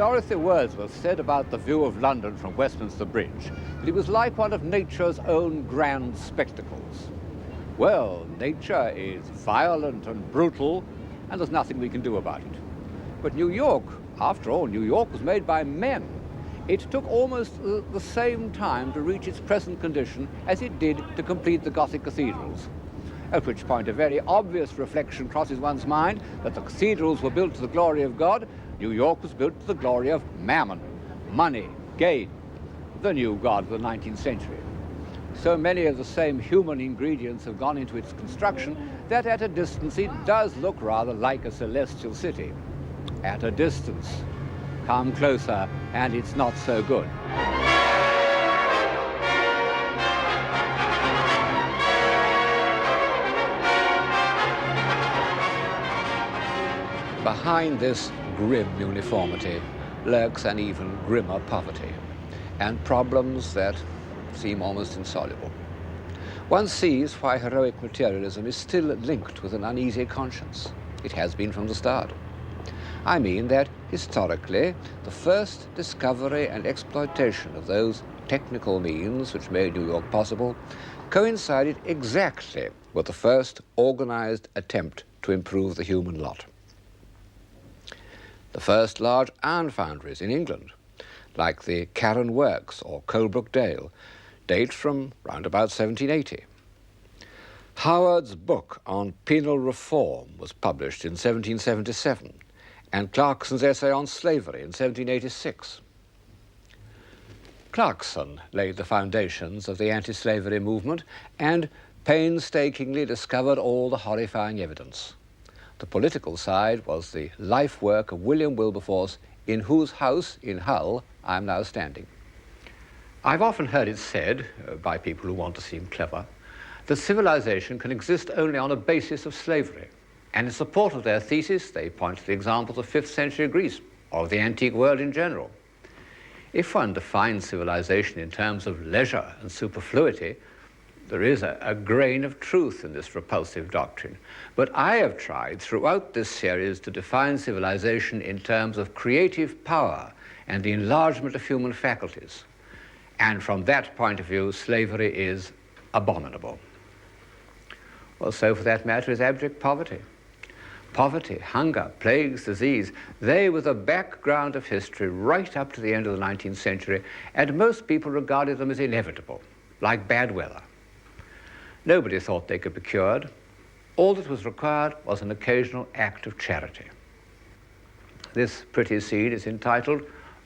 Dorothy Wordsworth said about the view of London from Westminster Bridge that it was like one of nature's own grand spectacles. Well, nature is violent and brutal, and there's nothing we can do about it. But New York, after all, New York was made by men. It took almost the same time to reach its present condition as it did to complete the Gothic cathedrals. At which point a very obvious reflection crosses one's mind that the cathedrals were built to the glory of God, New York was built to the glory of mammon, money, gain, the new god of the 19th century. So many of the same human ingredients have gone into its construction that at a distance it does look rather like a celestial city. At a distance. Come closer and it's not so good. Behind this grim uniformity lurks an even grimmer poverty, and problems that seem almost insoluble. One sees why heroic materialism is still linked with an uneasy conscience. It has been from the start. I mean that, historically, the first discovery and exploitation of those technical means which made New York possible coincided exactly with the first organized attempt to improve the human lot. The first large iron foundries in England, like the Carron Works or Colebrook Dale, date from round about 1780. Howard's book on penal reform was published in 1777, and Clarkson's essay on slavery in 1786. Clarkson laid the foundations of the anti-slavery movement and painstakingly discovered all the horrifying evidence. The political side was the life work of William Wilberforce, in whose house in Hull I'm now standing. I've often heard it said, by people who want to seem clever, that civilization can exist only on a basis of slavery. And in support of their thesis, they point to the examples of 5th century Greece, or of the antique world in general. If one defines civilization in terms of leisure and superfluity, there is a grain of truth in this repulsive doctrine. But I have tried throughout this series to define civilization in terms of creative power and the enlargement of human faculties. And from that point of view, slavery is abominable. Well, so for that matter is abject poverty. Poverty, hunger, plagues, disease, they were the background of history right up to the end of the 19th century, and most people regarded them as inevitable, like bad weather. Nobody thought they could be cured. All that was required was an occasional act of charity. This pretty scene is entitled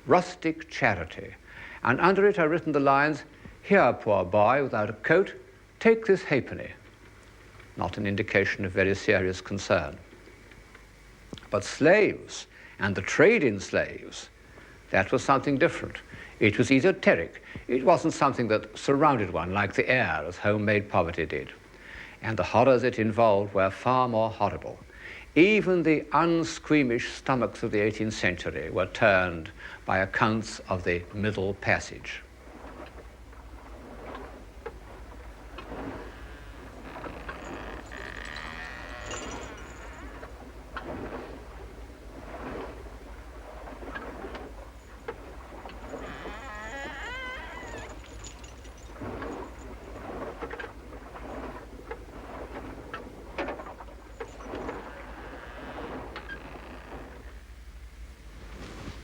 Rustic Charity, and under it are written the lines, "Here, poor boy without a coat, take this halfpenny." Not an indication of very serious concern. But slaves and the trade in slaves, that was something different. It was esoteric. It wasn't something that surrounded one like the air, as homemade poverty did. And the horrors it involved were far more horrible. Even the unsqueamish stomachs of the 18th century were turned by accounts of the Middle Passage.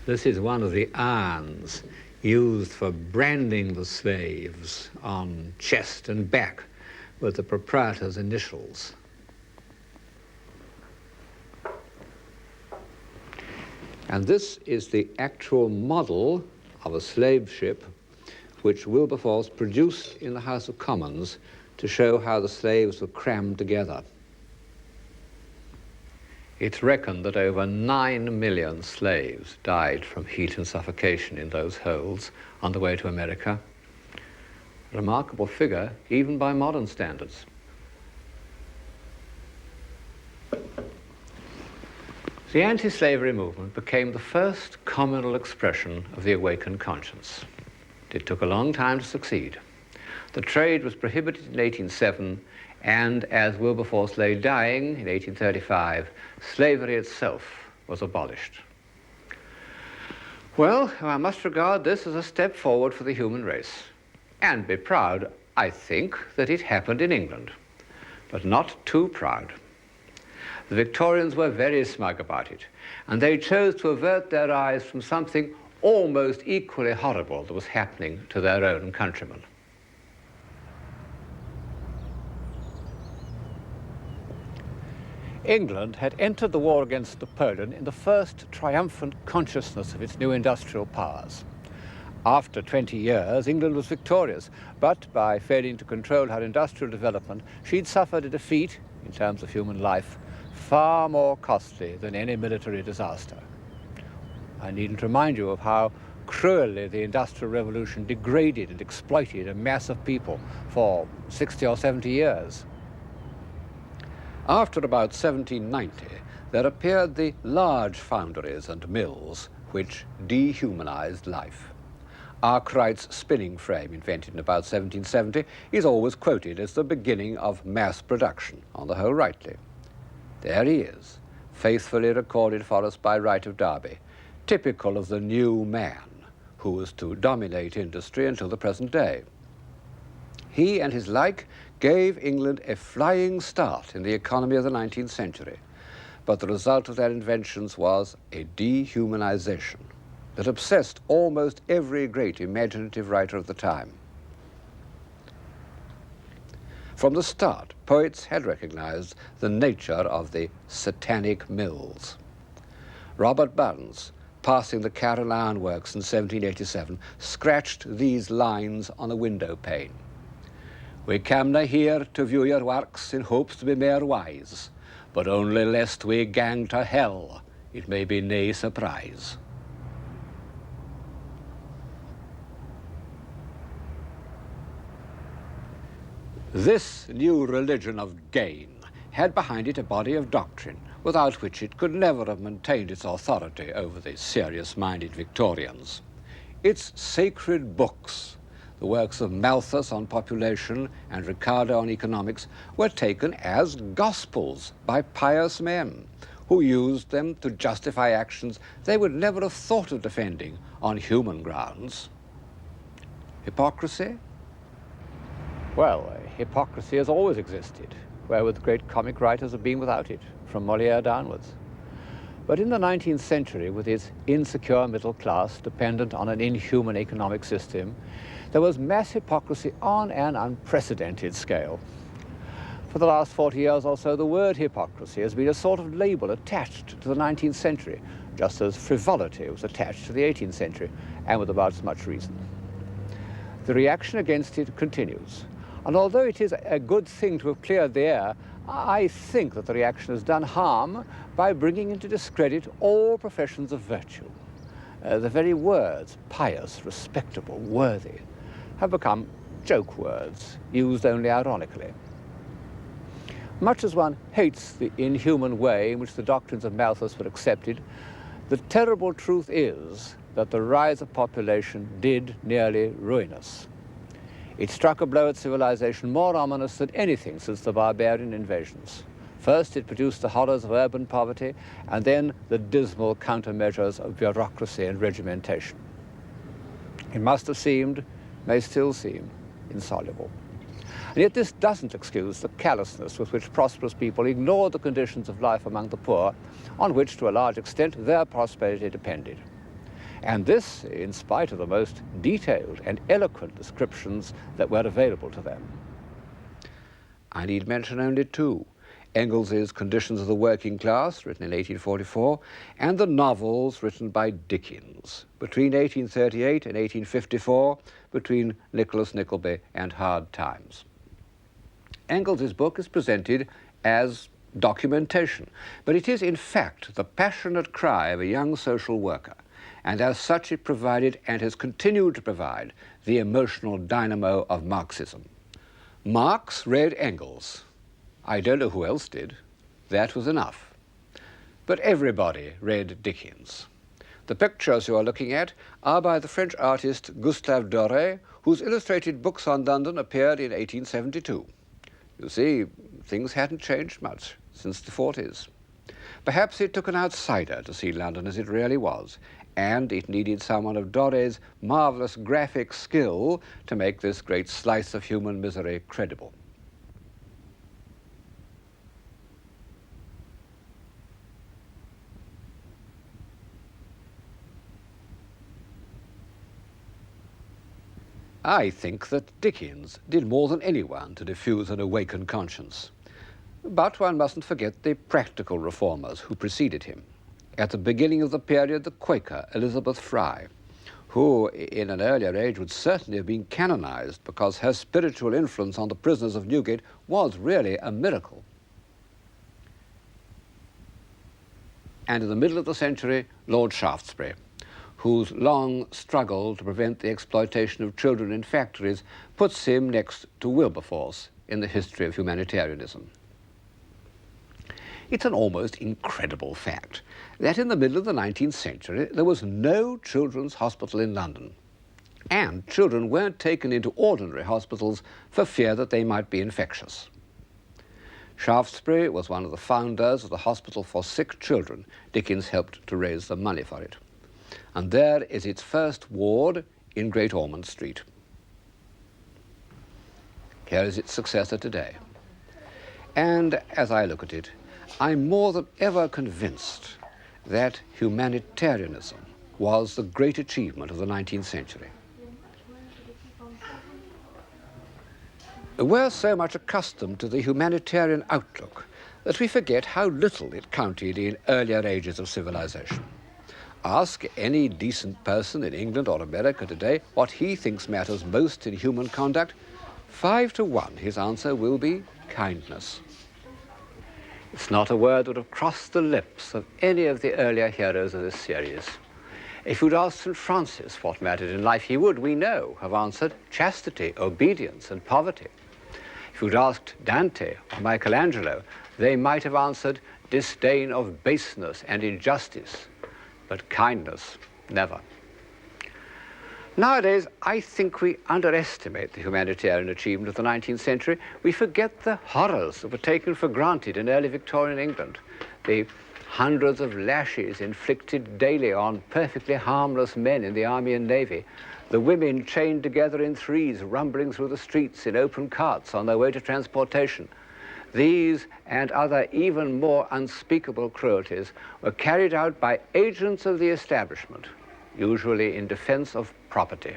This is one of the irons used for branding the slaves on chest and back with the proprietor's initials. And this is the actual model of a slave ship which Wilberforce produced in the House of Commons to show how the slaves were crammed together. It's reckoned that over 9 million slaves died from heat and suffocation in those holds on the way to America. A remarkable figure, even by modern standards. The anti-slavery movement became the first communal expression of the awakened conscience. It took a long time to succeed. The trade was prohibited in 1807, and as Wilberforce lay dying in 1835, slavery itself was abolished. Well, I must regard this as a step forward for the human race, and be proud, I think, that it happened in England, but not too proud. The Victorians were very smug about it, and they chose to avert their eyes from something almost equally horrible that was happening to their own countrymen. England had entered the war against Napoleon in the first triumphant consciousness of its new industrial powers. After 20 years, England was victorious, but by failing to control her industrial development, she'd suffered a defeat, in terms of human life, far more costly than any military disaster. I needn't remind you of how cruelly the Industrial Revolution degraded and exploited a mass of people for 60 or 70 years. After about 1790, there appeared the large foundries and mills which dehumanized life. Arkwright's spinning frame, invented in about 1770, is always quoted as the beginning of mass production, on the whole rightly. There he is, faithfully recorded for us by Wright of Derby, typical of the new man who was to dominate industry until the present day. He and his like gave England a flying start in the economy of the 19th century, but the result of their inventions was a dehumanization that obsessed almost every great imaginative writer of the time. From the start, poets had recognized the nature of the satanic mills. Robert Burns, passing the Carroll Iron Works in 1787, scratched these lines on a window pane. "We camna here to view your works in hopes to be mair wise, but only lest we gang to hell, it may be nae surprise." This new religion of gain had behind it a body of doctrine without which it could never have maintained its authority over the serious-minded Victorians. Its sacred books, the works of Malthus on population and Ricardo on economics, were taken as gospels by pious men who used them to justify actions they would never have thought of defending on human grounds. Hypocrisy? Well, hypocrisy has always existed, wherewith great comic writers have been without it, from Molière downwards. But in the 19th century, with its insecure middle class dependent on an inhuman economic system, there was mass hypocrisy on an unprecedented scale. For the last 40 years or so, the word hypocrisy has been a sort of label attached to the 19th century, just as frivolity was attached to the 18th century, and with about as much reason. The reaction against it continues. And although it is a good thing to have cleared the air, I think that the reaction has done harm by bringing into discredit all professions of virtue. The very words pious, respectable, worthy have become joke words, used only ironically. Much as one hates the inhuman way in which the doctrines of Malthus were accepted, the terrible truth is that the rise of population did nearly ruin us. It struck a blow at civilization more ominous than anything since the barbarian invasions. First, it produced the horrors of urban poverty, and then the dismal countermeasures of bureaucracy and regimentation. It must have seemed, may still seem, insoluble. And yet this doesn't excuse the callousness with which prosperous people ignored the conditions of life among the poor, on which, to a large extent, their prosperity depended. And this in spite of the most detailed and eloquent descriptions that were available to them. I need mention only two: Engels's Conditions of the Working Class, written in 1844, and the novels written by Dickens between 1838 and 1854, between Nicholas Nickleby and Hard Times. Engels's book is presented as documentation, but it is in fact the passionate cry of a young social worker, and as such it provided and has continued to provide the emotional dynamo of Marxism. Marx read Engels. I don't know who else did. That was enough. But everybody read Dickens. The pictures you are looking at are by the French artist Gustave Doré, whose illustrated books on London appeared in 1872. You see, things hadn't changed much since the 40s. Perhaps it took an outsider to see London as it really was, and it needed someone of Dorré's marvellous graphic skill to make this great slice of human misery credible. I think that Dickens did more than anyone to diffuse an awakened conscience. But one mustn't forget the practical reformers who preceded him. At the beginning of the period, the Quaker Elizabeth Fry, who in an earlier age would certainly have been canonized because her spiritual influence on the prisoners of Newgate was really a miracle. And in the middle of the century, Lord Shaftesbury, whose long struggle to prevent the exploitation of children in factories puts him next to Wilberforce in the history of humanitarianism. It's an almost incredible fact that in the middle of the 19th century there was no children's hospital in London, and children weren't taken into ordinary hospitals for fear that they might be infectious. Shaftesbury was one of the founders of the Hospital for Sick Children. Dickens helped to raise the money for it. And there is its first ward in Great Ormond Street. Here is its successor today. And as I look at it, I'm more than ever convinced that humanitarianism was the great achievement of the 19th century. We're so much accustomed to the humanitarian outlook that we forget how little it counted in earlier ages of civilization. Ask any decent person in England or America today what he thinks matters most in human conduct. 5 to 1, his answer will be kindness. It's not a word that would have crossed the lips of any of the earlier heroes of this series. If you'd asked St. Francis what mattered in life, he would, we know, have answered chastity, obedience, and poverty. If you'd asked Dante or Michelangelo, they might have answered disdain of baseness and injustice. But kindness, never. Nowadays, I think we underestimate the humanitarian achievement of the 19th century. We forget the horrors that were taken for granted in early Victorian England. The hundreds of lashes inflicted daily on perfectly harmless men in the army and navy. The women chained together in threes, rumbling through the streets in open carts on their way to transportation. These and other even more unspeakable cruelties were carried out by agents of the establishment, usually in defense of property.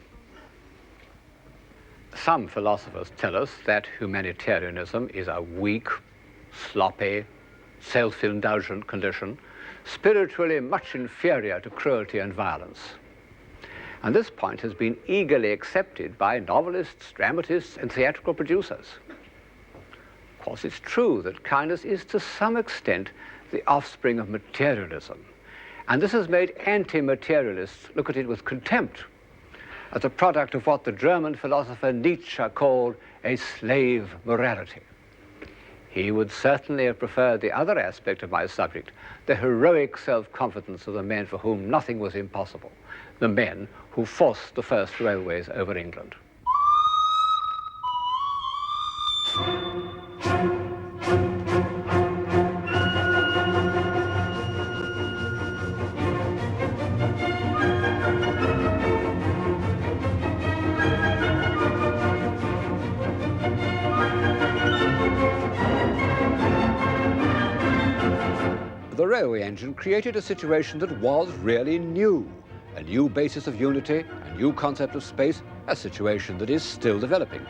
Some philosophers tell us that humanitarianism is a weak, sloppy, self-indulgent condition, spiritually much inferior to cruelty and violence. And this point has been eagerly accepted by novelists, dramatists, and theatrical producers. Of course, it's true that kindness is to some extent the offspring of materialism. And this has made anti-materialists look at it with contempt as a product of what the German philosopher Nietzsche called a slave morality. He would certainly have preferred the other aspect of my subject, the heroic self-confidence of the men for whom nothing was impossible, the men who forced the first railways over England. The railway engine created a situation that was really new, a new basis of unity, a new concept of space, a situation that is still developing.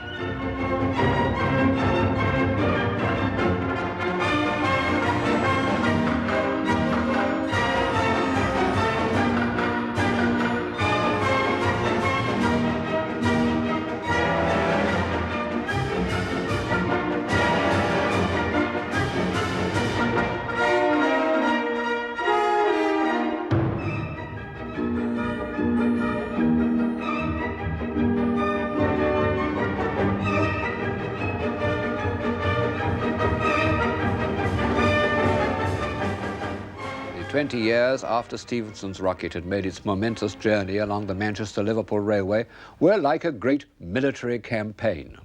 The 20 years after Stephenson's rocket had made its momentous journey along the Manchester-Liverpool Railway were like a great military campaign.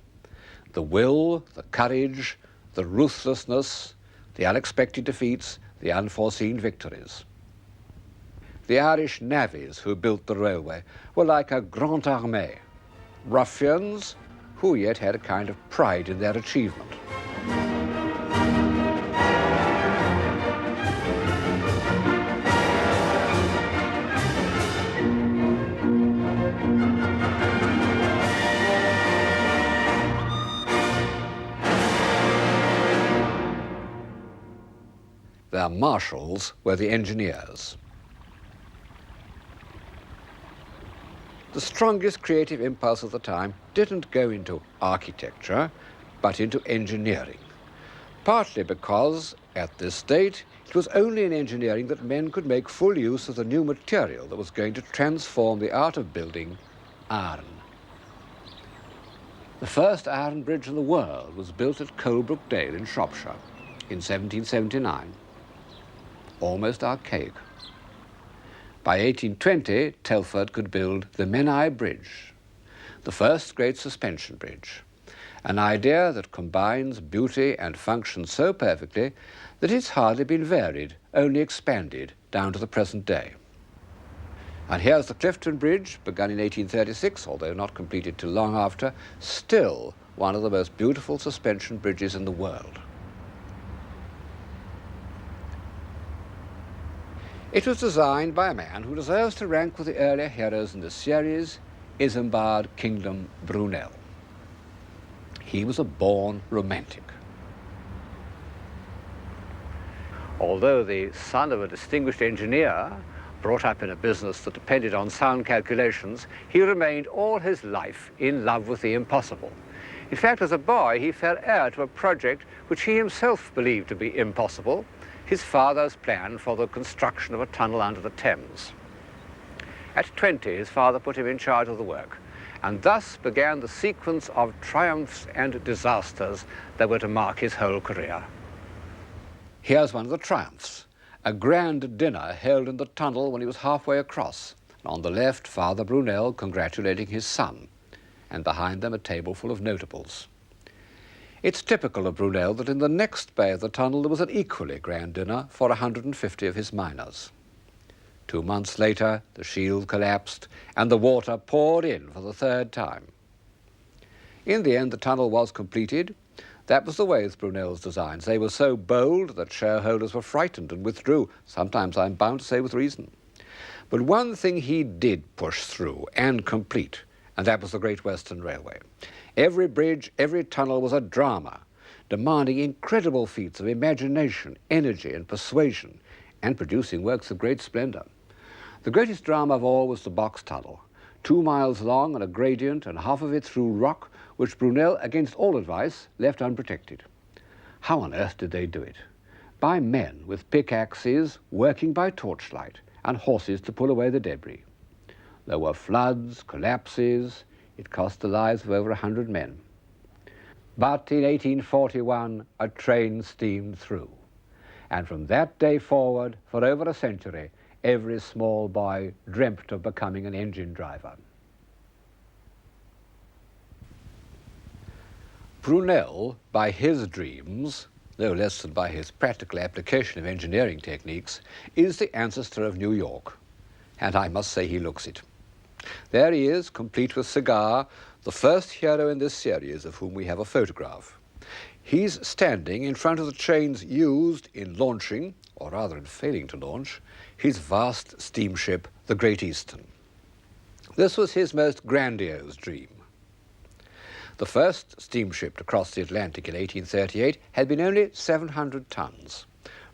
The will, the courage, the ruthlessness, the unexpected defeats, the unforeseen victories. The Irish navvies who built the railway were like a grande armée, ruffians who yet had a kind of pride in their achievement. Their marshals were the engineers. The strongest creative impulse of the time didn't go into architecture, but into engineering. Partly because, at this date, it was only in engineering that men could make full use of the new material that was going to transform the art of building, iron. The first iron bridge in the world was built at Colebrook Dale in Shropshire in 1779. Almost archaic. By 1820, Telford could build the Menai Bridge, the first great suspension bridge, an idea that combines beauty and function so perfectly that it's hardly been varied, only expanded down to the present day. And here's the Clifton Bridge, begun in 1836, although not completed till long after, still one of the most beautiful suspension bridges in the world. It was designed by a man who deserves to rank with the earlier heroes in this series, Isambard Kingdom Brunel. He was a born romantic. Although the son of a distinguished engineer, brought up in a business that depended on sound calculations, he remained all his life in love with the impossible. In fact, as a boy, he fell heir to a project which he himself believed to be impossible, his father's plan for the construction of a tunnel under the Thames. At 20, his father put him in charge of the work, and thus began the sequence of triumphs and disasters that were to mark his whole career. Here's one of the triumphs, a grand dinner held in the tunnel when he was halfway across. On the left, Father Brunel congratulating his son, and behind them a table full of notables. It's typical of Brunel that in the next bay of the tunnel there was an equally grand dinner for 150 of his miners. 2 months later, the shield collapsed and the water poured in for the third time. In the end, the tunnel was completed. That was the way with Brunel's designs. They were so bold that shareholders were frightened and withdrew, sometimes I'm bound to say with reason. But one thing he did push through and complete, and that was the Great Western Railway. Every bridge, every tunnel was a drama, demanding incredible feats of imagination, energy, and persuasion, and producing works of great splendor. The greatest drama of all was the box tunnel, 2 miles long on a gradient and half of it through rock, which Brunel, against all advice, left unprotected. How on earth did they do it? By men with pickaxes, working by torchlight, and horses to pull away the debris. There were floods, collapses. It cost the lives of over 100 men. But in 1841, a train steamed through. And from that day forward, for over a century, every small boy dreamt of becoming an engine driver. Brunel, by his dreams, no less than by his practical application of engineering techniques, is the ancestor of New York. And I must say he looks it. There he is, complete with cigar, the first hero in this series of whom we have a photograph. He's standing in front of the trains used in launching, or rather in failing to launch, his vast steamship, the Great Eastern. This was his most grandiose dream. The first steamship to cross the Atlantic in 1838 had been only 700 tons.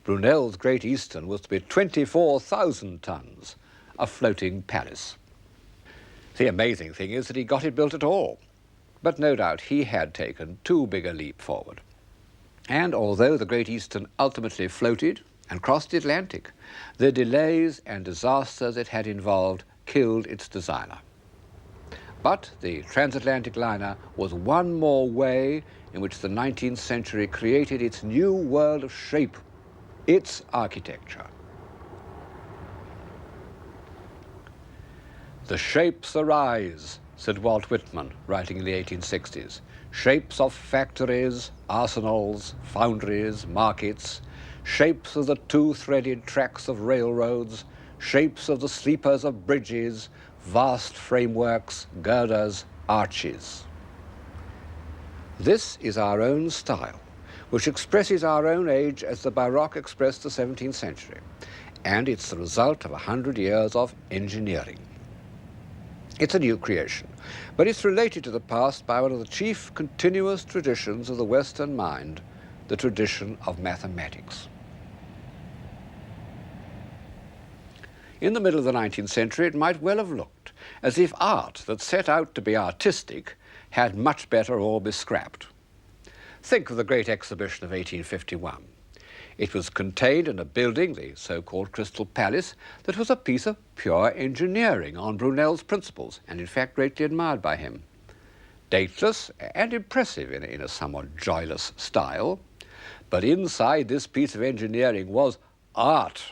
Brunel's Great Eastern was to be 24,000 tons, a floating palace. The amazing thing is that he got it built at all. But no doubt he had taken too big a leap forward. And although the Great Eastern ultimately floated and crossed the Atlantic, the delays and disasters it had involved killed its designer. But the transatlantic liner was one more way in which the 19th century created its new world of shape, its architecture. The shapes arise, said Walt Whitman, writing in the 1860s. Shapes of factories, arsenals, foundries, markets, shapes of the two-threaded tracks of railroads, shapes of the sleepers of bridges, vast frameworks, girders, arches. This is our own style, which expresses our own age as the Baroque expressed the 17th century, and it's the result of 100 years of engineering. It's a new creation, but it's related to the past by one of the chief continuous traditions of the Western mind, the tradition of mathematics. In the middle of the 19th century, it might well have looked as if art that set out to be artistic had much better all be scrapped. Think of the great exhibition of 1851. It was contained in a building, the so-called Crystal Palace, that was a piece of pure engineering on Brunel's principles, and in fact greatly admired by him. Dateless and impressive in a somewhat joyless style, but inside this piece of engineering was art.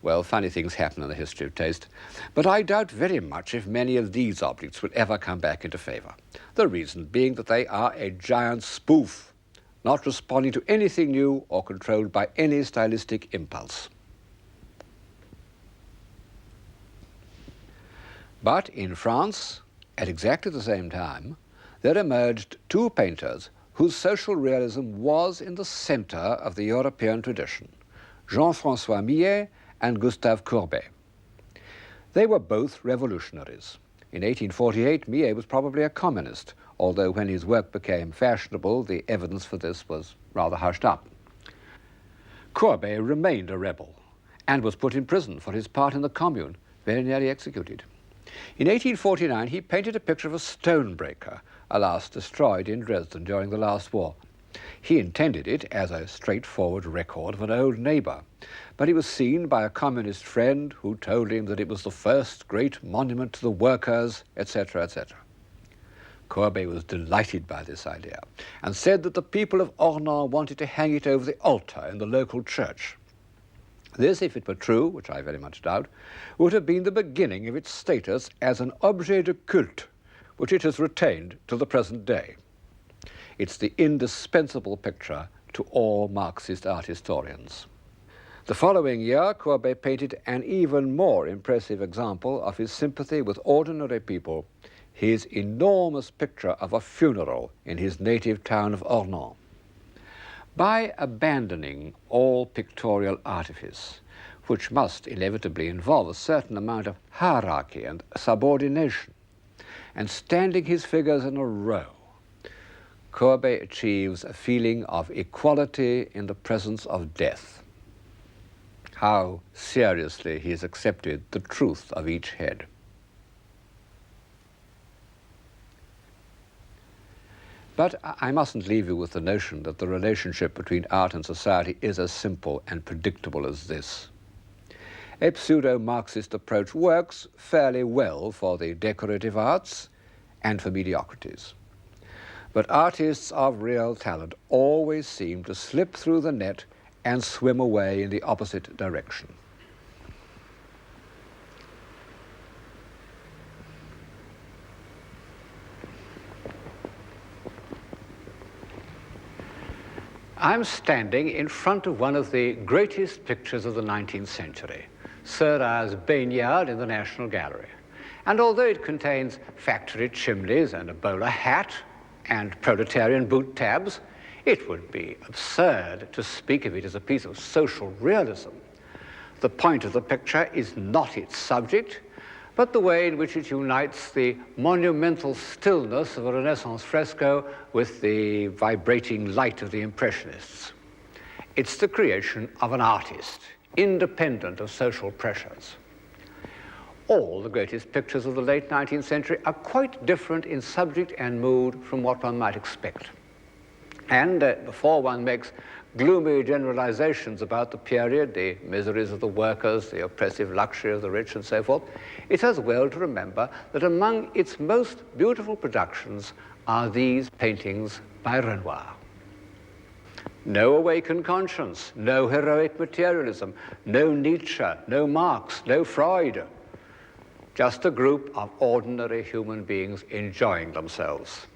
Well, funny things happen in the history of taste, but I doubt very much if many of these objects will ever come back into favour. The reason being that they are a giant spoof, not responding to anything new or controlled by any stylistic impulse. But in France, at exactly the same time, there emerged two painters whose social realism was in the centre of the European tradition, Jean-François Millet and Gustave Courbet. They were both revolutionaries. In 1848, Millet was probably a communist, although when his work became fashionable, the evidence for this was rather hushed up. Courbet remained a rebel and was put in prison for his part in the Commune, very nearly executed. In 1849, he painted a picture of a stonebreaker, alas destroyed in Dresden during the last war. He intended it as a straightforward record of an old neighbour, but he was seen by a communist friend who told him that it was the first great monument to the workers, etc., etc. Courbet was delighted by this idea and said that the people of Ornans wanted to hang it over the altar in the local church. This, if it were true, which I very much doubt, would have been the beginning of its status as an objet de culte, which it has retained to the present day. It's the indispensable picture to all Marxist art historians. The following year, Courbet painted an even more impressive example of his sympathy with ordinary people, his enormous picture of a funeral in his native town of Ornans. By abandoning all pictorial artifice, which must inevitably involve a certain amount of hierarchy and subordination, and standing his figures in a row, Courbet achieves a feeling of equality in the presence of death. How seriously he has accepted the truth of each head. But I mustn't leave you with the notion that the relationship between art and society is as simple and predictable as this. A pseudo-Marxist approach works fairly well for the decorative arts and for mediocrities. But artists of real talent always seem to slip through the net and swim away in the opposite direction. I'm standing in front of one of the greatest pictures of the 19th century, Seurat's Baignade in the National Gallery. And although it contains factory chimneys and a bowler hat and proletarian boot tabs, it would be absurd to speak of it as a piece of social realism. The point of the picture is not its subject, but the way in which it unites the monumental stillness of a Renaissance fresco with the vibrating light of the Impressionists. It's the creation of an artist, independent of social pressures. All the greatest pictures of the late 19th century are quite different in subject and mood from what one might expect. And before one makes gloomy generalizations about the period, the miseries of the workers, the oppressive luxury of the rich, and so forth, it's as well to remember that among its most beautiful productions are these paintings by Renoir. No awakened conscience, no heroic materialism, no Nietzsche, no Marx, no Freud. Just a group of ordinary human beings enjoying themselves.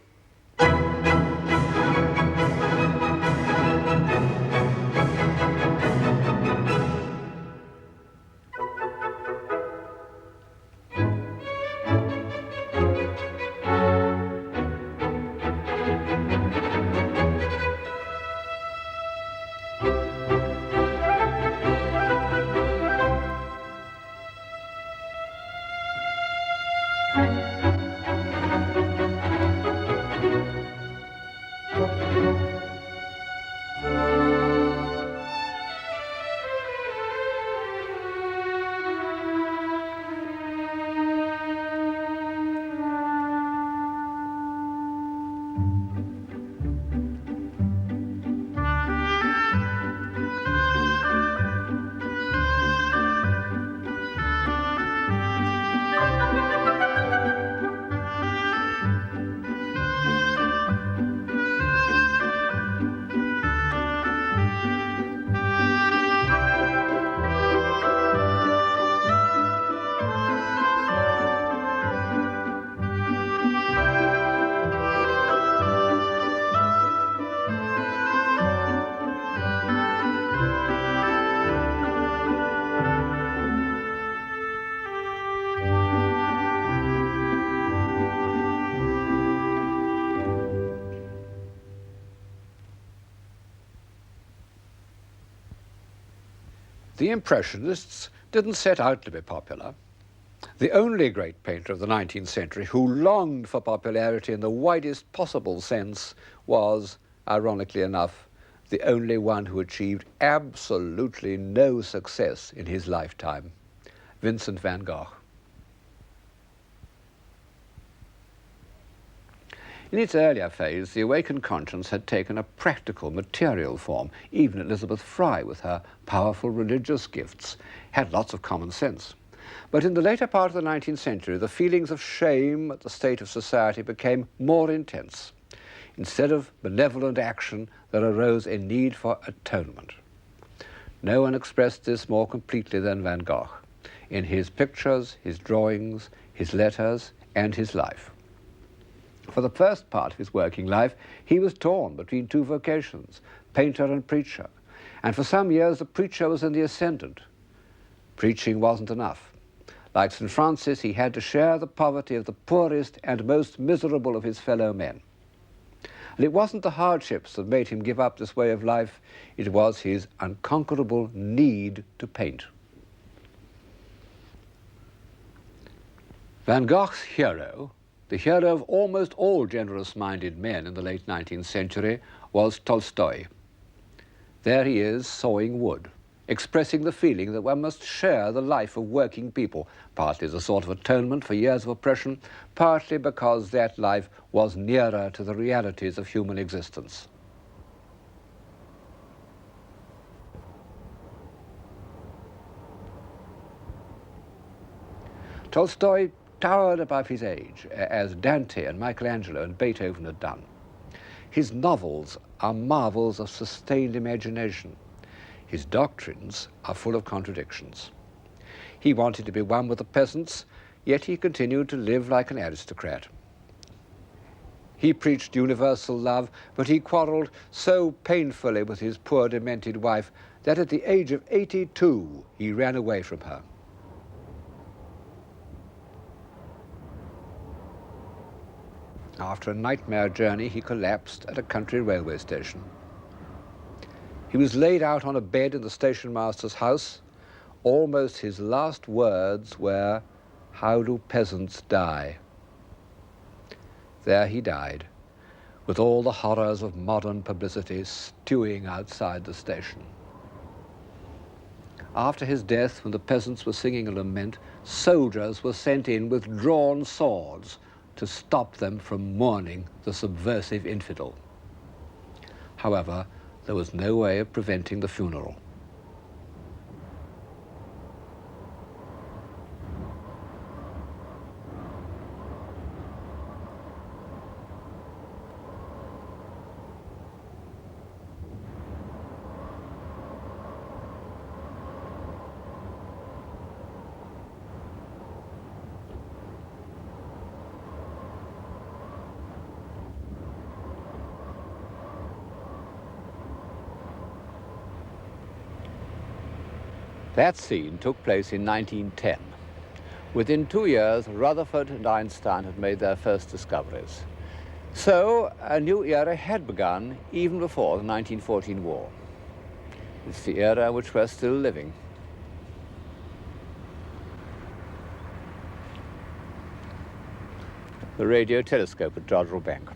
The Impressionists didn't set out to be popular. The only great painter of the 19th century who longed for popularity in the widest possible sense was, ironically enough, the only one who achieved absolutely no success in his lifetime, Vincent van Gogh. In its earlier phase, the awakened conscience had taken a practical, material form. Even Elizabeth Fry, with her powerful religious gifts, had lots of common sense. But in the later part of the 19th century, the feelings of shame at the state of society became more intense. Instead of benevolent action, there arose a need for atonement. No one expressed this more completely than Van Gogh, in his pictures, his drawings, his letters, and his life. For the first part of his working life, he was torn between two vocations, painter and preacher. And for some years, the preacher was in the ascendant. Preaching wasn't enough. Like St. Francis, he had to share the poverty of the poorest and most miserable of his fellow men. And it wasn't the hardships that made him give up this way of life, it was his unconquerable need to paint. Van Gogh's hero, the hero of almost all generous-minded men in the late 19th century, was Tolstoy. There he is, sawing wood, expressing the feeling that one must share the life of working people, partly as a sort of atonement for years of oppression, partly because that life was nearer to the realities of human existence. Tolstoy towered above his age, as Dante and Michelangelo and Beethoven had done. His novels are marvels of sustained imagination. His doctrines are full of contradictions. He wanted to be one with the peasants, yet he continued to live like an aristocrat. He preached universal love, but he quarreled so painfully with his poor demented wife that at the age of 82 he ran away from her. After a nightmare journey, he collapsed at a country railway station. He was laid out on a bed in the station master's house. Almost his last words were, "How do peasants die?" There he died, with all the horrors of modern publicity stewing outside the station. After his death, when the peasants were singing a lament, soldiers were sent in with drawn swords to stop them from mourning the subversive infidel. However, there was no way of preventing the funeral. That scene took place in 1910. Within 2 years, Rutherford and Einstein had made their first discoveries. So a new era had begun even before the 1914 war. It's the era in which we're still living. The radio telescope at Jodrell Bank.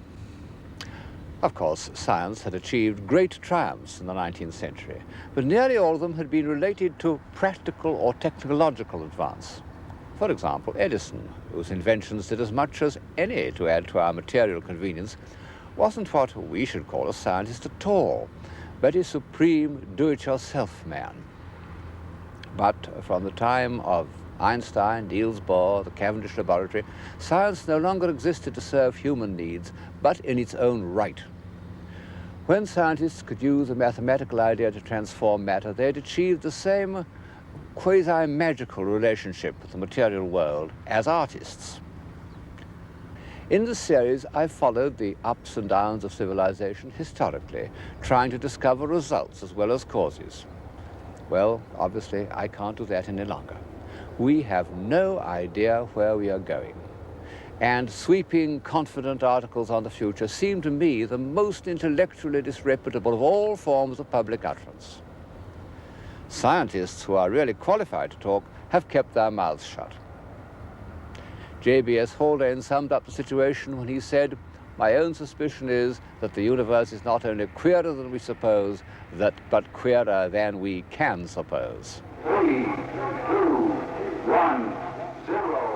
Of course, science had achieved great triumphs in the 19th century, but nearly all of them had been related to practical or technological advance. For example, Edison, whose inventions did as much as any to add to our material convenience, wasn't what we should call a scientist at all, but a supreme do-it-yourself man. But from the time of Einstein, Niels Bohr, the Cavendish Laboratory, science no longer existed to serve human needs, but in its own right. When scientists could use a mathematical idea to transform matter, they had achieved the same quasi-magical relationship with the material world as artists. In this series, I followed the ups and downs of civilization historically, trying to discover results as well as causes. Well, obviously, I can't do that any longer. We have no idea where we are going. And sweeping, confident articles on the future seem to me the most intellectually disreputable of all forms of public utterance. Scientists who are really qualified to talk have kept their mouths shut. J.B.S. Haldane summed up the situation when he said, "My own suspicion is that the universe is not only queerer than we suppose, but queerer than we can suppose." 3, 2, 1, 0.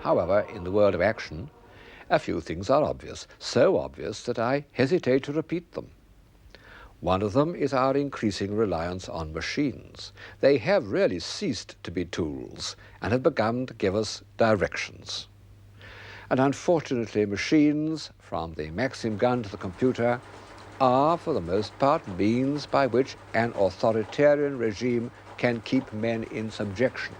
However, in the world of action, a few things are obvious, so obvious that I hesitate to repeat them. One of them is our increasing reliance on machines. They have really ceased to be tools and have begun to give us directions. And unfortunately, machines, from the Maxim gun to the computer, are, for the most part, means by which an authoritarian regime can keep men in subjection.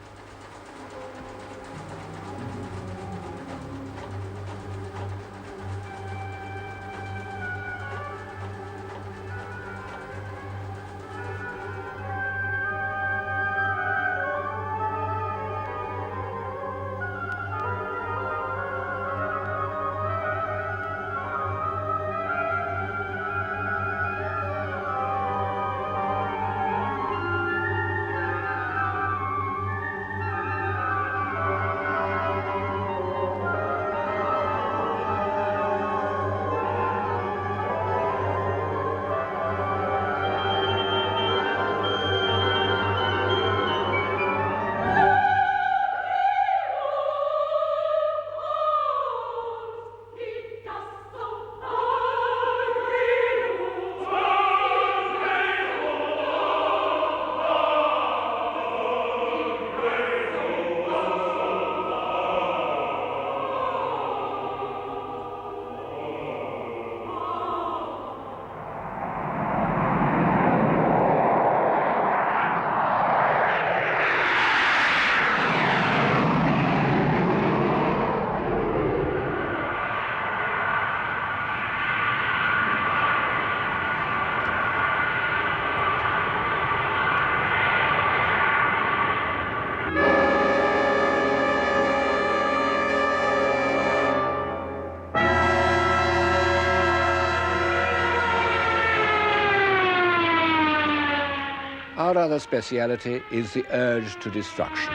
Our other speciality is the urge to destruction.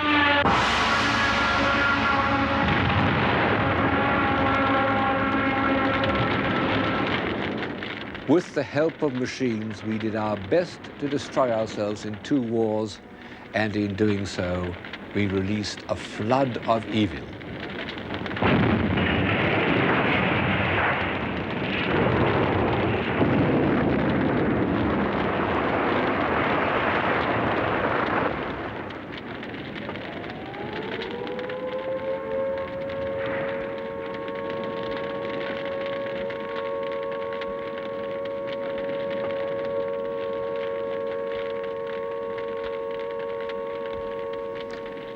With the help of machines, we did our best to destroy ourselves in 2 wars, and in doing so, we released a flood of evil.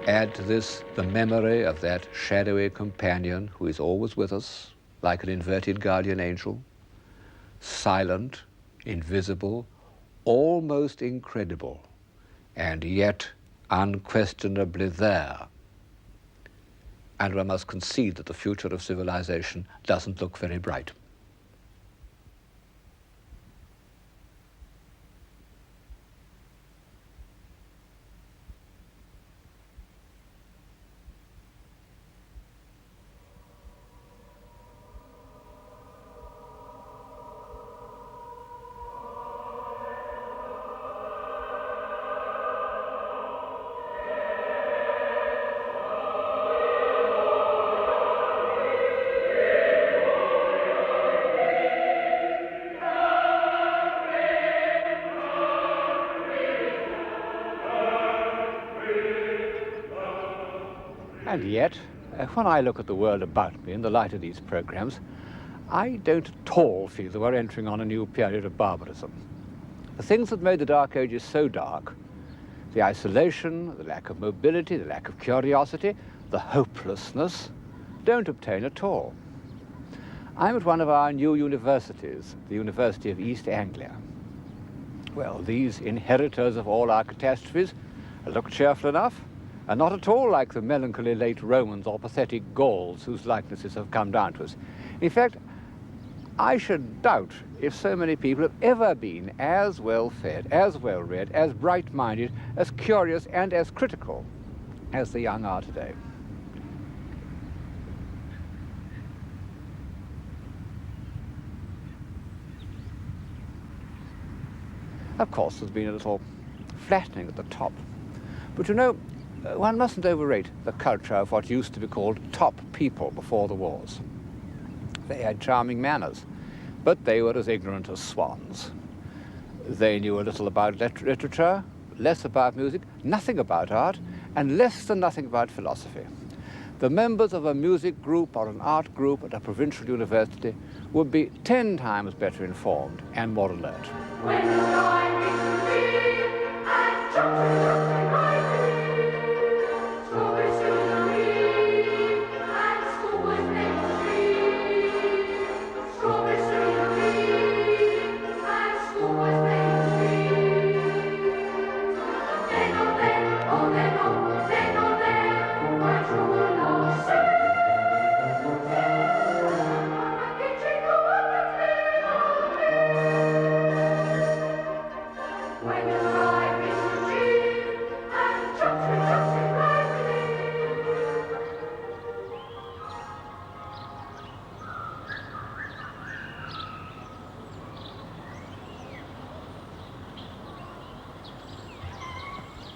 Add to this the memory of that shadowy companion who is always with us, like an inverted guardian angel, silent, invisible, almost incredible, and yet unquestionably there, and we must concede that the future of civilization doesn't look very bright. And yet, when I look at the world about me in the light of these programs, I don't at all feel that we're entering on a new period of barbarism. The things that made the Dark Ages so dark, the isolation, the lack of mobility, the lack of curiosity, the hopelessness, don't obtain at all. I'm at one of our new universities, the University of East Anglia. Well, these inheritors of all our catastrophes look cheerful enough, and not at all like the melancholy late Romans or pathetic Gauls whose likenesses have come down to us. In fact, I should doubt if so many people have ever been as well-fed, as well-read, as bright-minded, as curious and as critical as the young are today. Of course, there's been a little flattening at the top. But you know, one mustn't overrate the culture of what used to be called top people before the wars. They had charming manners, but they were as ignorant as swans. They knew a little about literature, less about music, nothing about art, and less than nothing about philosophy. The members of a music group or an art group at a provincial university would be 10 times better informed and more alert. When the sky is clear and jumping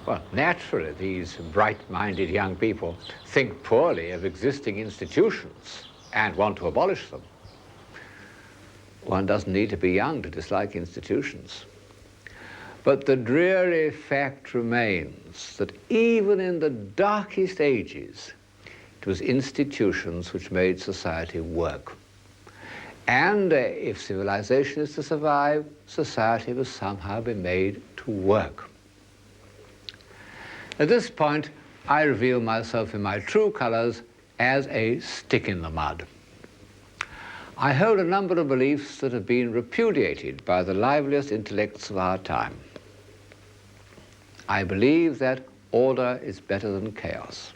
Well, naturally, these bright-minded young people think poorly of existing institutions and want to abolish them. One doesn't need to be young to dislike institutions. But the dreary fact remains that even in the darkest ages, it was institutions which made society work. And if civilization is to survive, society must somehow be made to work. At this point, I reveal myself in my true colors as a stick in the mud. I hold a number of beliefs that have been repudiated by the liveliest intellects of our time. I believe that order is better than chaos,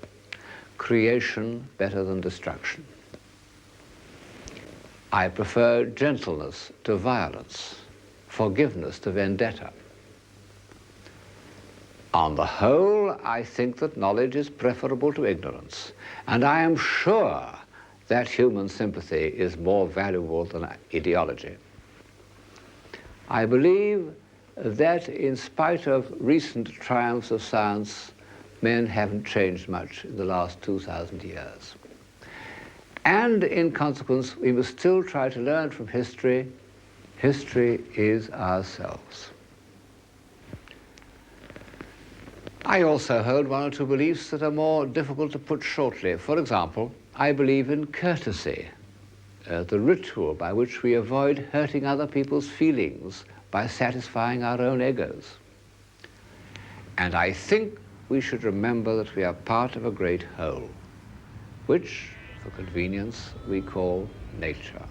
creation better than destruction. I prefer gentleness to violence, forgiveness to vendetta. On the whole, I think that knowledge is preferable to ignorance, and I am sure that human sympathy is more valuable than ideology. I believe that in spite of recent triumphs of science, men haven't changed much in the last 2,000 years. And in consequence, we must still try to learn from history. History is ourselves. I also hold one or two beliefs that are more difficult to put shortly. For example, I believe in courtesy, the ritual by which we avoid hurting other people's feelings by satisfying our own egos. And I think we should remember that we are part of a great whole, which, for convenience, we call nature.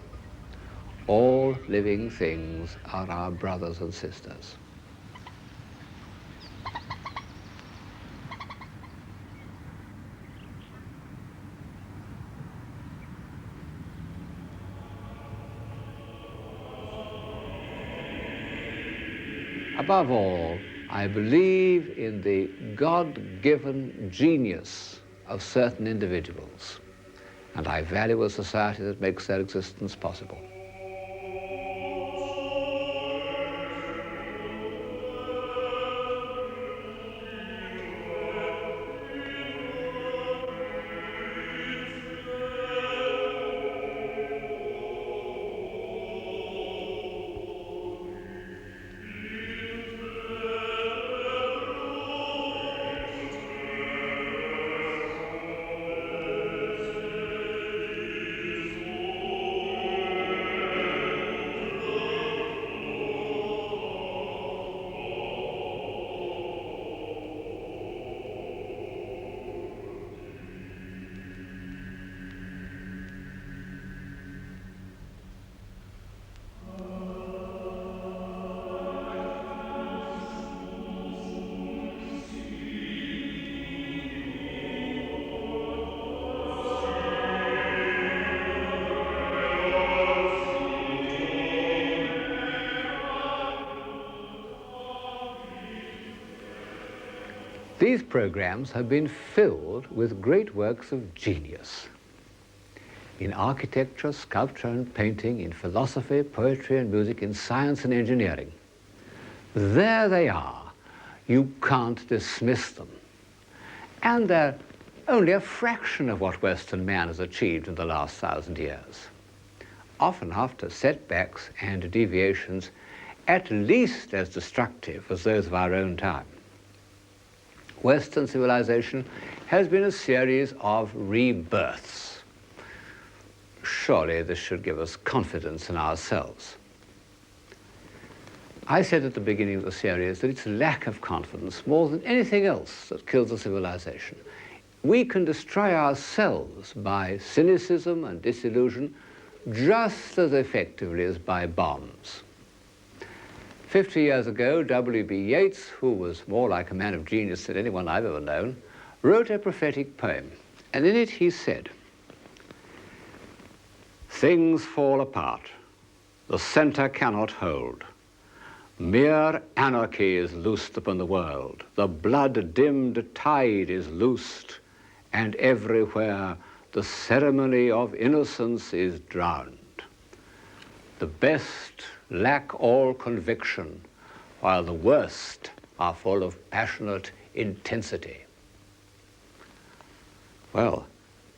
All living things are our brothers and sisters. Above all, I believe in the God-given genius of certain individuals, and I value a society that makes their existence possible. These programs have been filled with great works of genius. In architecture, sculpture and painting, in philosophy, poetry and music, in science and engineering. There they are. You can't dismiss them. And they're only a fraction of what Western man has achieved in the last 1,000 years. Often after setbacks and deviations at least as destructive as those of our own time. Western civilization has been a series of rebirths. Surely this should give us confidence in ourselves. I said at the beginning of the series that it's lack of confidence more than anything else that kills a civilization. We can destroy ourselves by cynicism and disillusion just as effectively as by bombs. 50 years ago, W.B. Yeats, who was more like a man of genius than anyone I've ever known, wrote a prophetic poem, and in it he said, "Things fall apart, the center cannot hold. Mere anarchy is loosed upon the world, the blood-dimmed tide is loosed, and everywhere the ceremony of innocence is drowned. The best lack all conviction, while the worst are full of passionate intensity." Well,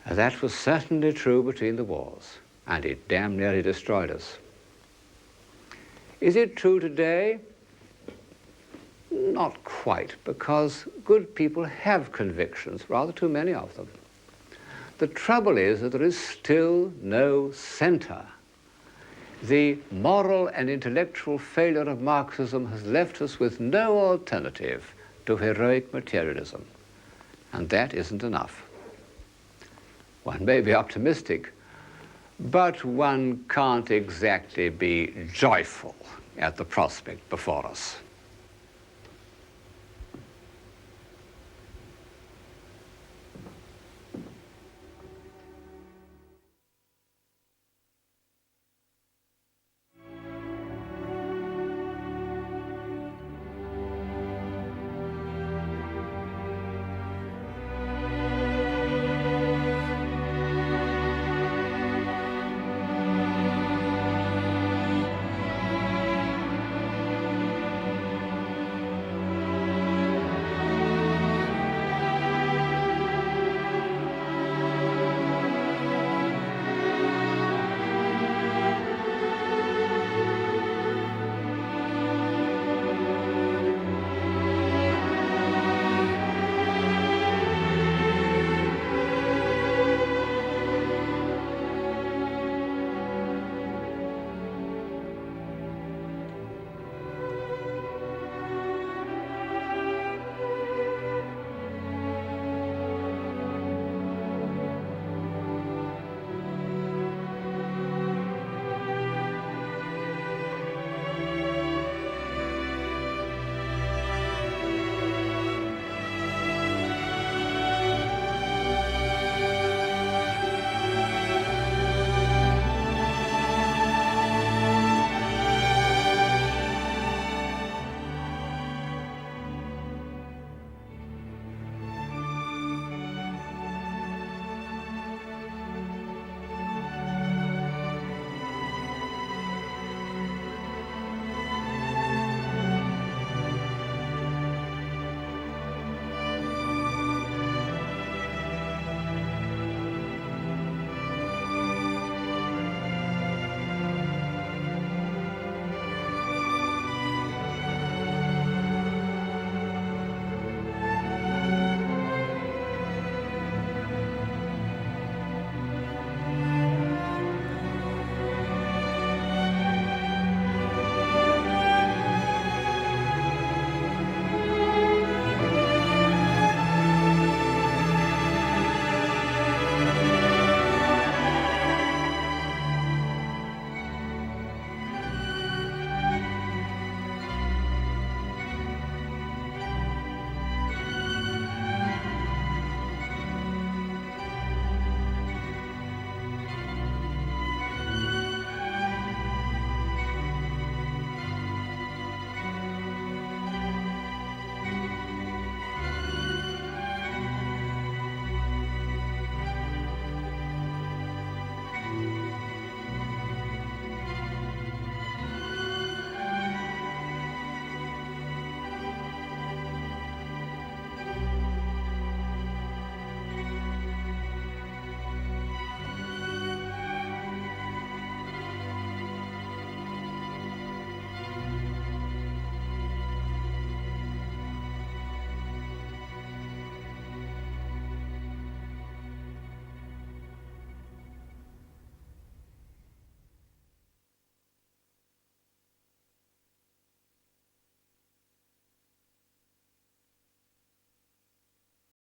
that was certainly true between the wars, and it damn nearly destroyed us. Is it true today? Not quite, because good people have convictions, rather too many of them. The trouble is that there is still no center. The moral and intellectual failure of Marxism has left us with no alternative to heroic materialism, and that isn't enough. One may be optimistic, but one can't exactly be joyful at the prospect before us.